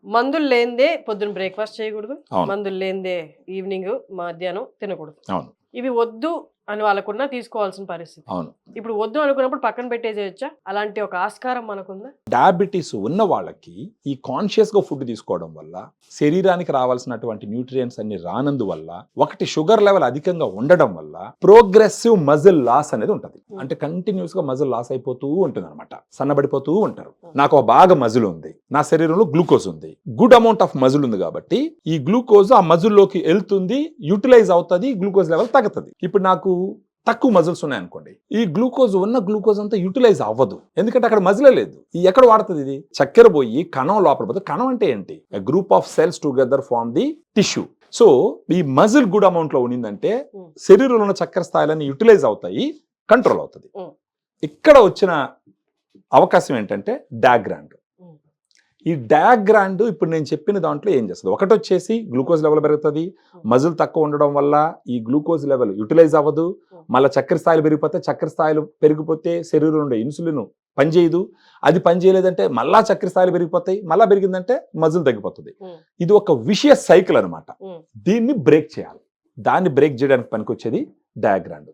మందులు లేనిదే పొద్దున బ్రేక్ఫాస్ట్ చేయకూడదు. అవును. మందులు లేనిదే ఈవినింగ్, మధ్యాహ్నం తినకూడదు. అవును. ఇవి వద్దు అని వాళ్ళకున్నా తీసుకోవాల్సిన పరిస్థితి. అవును. ఇప్పుడు వద్దు అనుకున్నప్పుడు పక్కన పెట్టేసేయొచ్చా? అలాంటి ఒక ఆస్కారం మనకుందా? డయాబెటీస్ ఉన్న వాళ్ళకి ఈ కాన్షియస్గా ఫుడ్ తీసుకోవడం వల్ల శరీరానికి రావాల్సినటువంటి న్యూట్రియంట్స్ అన్ని రానందువల్ల, ఒకటి షుగర్ లెవెల్ అధికంగా ఉండడం వల్ల ప్రోగ్రెసివ్ మజిల్ లాస్ అనేది ఉంటుంది. అంటే కంటిన్యూస్ గా మజిల్ లాస్ అయిపోతూ ఉంటుంది అనమాట, సన్నబడిపోతూ ఉంటారు. నాకు ఒక బాగా మజిల్ ఉంది, నా శరీరంలో గ్లూకోజ్ ఉంది, గుడ్ అమౌంట్ ఆఫ్ మజిల్ ఉంది కాబట్టి ఈ గ్లూకోజ్ ఆ మజిల్లోకి వెళ్తుంది, యూటిలైజ్ అవుతుంది, గ్లూకోజ్ లెవెల్ తగ్గుతుంది. ఇప్పుడు నాకు తక్కువ మజిల్స్ ఉన్నాయనుకోండి, ఈ గ్లూకోజ్ అంతా యూటిలైజ్ అవ్వదు, ఎందుకంటే అక్కడ మజిలే లేదు. ఈ ఎక్కడ వాడుతుంది? ఇది చక్కెర పోయి కణం లోపల పోతుంది. కణం అంటే ఏంటి? Group of cells together form the tissue. So ఈ మజిల్ గుడ్ అమౌంట్ లో ఉన్నిందంటే శరీరంలో ఉన్న చక్కెర స్థాయిలన్నీ యూటిలైజ్ అవుతాయి, కంట్రోల్ అవుతుంది. ఇక్కడ వచ్చిన అవకాశం ఏంటంటే డయాగ్రాండ్. ఈ డయాగ్రాండ్ ఇప్పుడు నేను చెప్పిన దాంట్లో ఏం చేస్తుంది? ఒకటి వచ్చేసి గ్లూకోజ్ లెవెల్ పెరుగుతుంది, మజిల్ తక్కువ ఉండడం వల్ల ఈ గ్లూకోజ్ లెవెల్ యూటిలైజ్ అవ్వదు, మళ్ళీ చక్కెర స్థాయిలు పెరిగిపోతే, చక్కెర స్థాయిలు పెరిగిపోతే శరీరంలో ఉండే ఇన్సులిన్ పనిచేయదు, అది పనిచేయలేదంటే మళ్ళా చక్కెర స్థాయిలు పెరిగిపోతాయి, మళ్ళా పెరిగిందంటే మజిల్ తగ్గిపోతుంది. ఇది ఒక విషియస్ సైకిల్ అనమాట. దీన్ని బ్రేక్ చేయాలి. దాన్ని బ్రేక్ చేయడానికి పనికొచ్చేది డయాగ్రాండ్.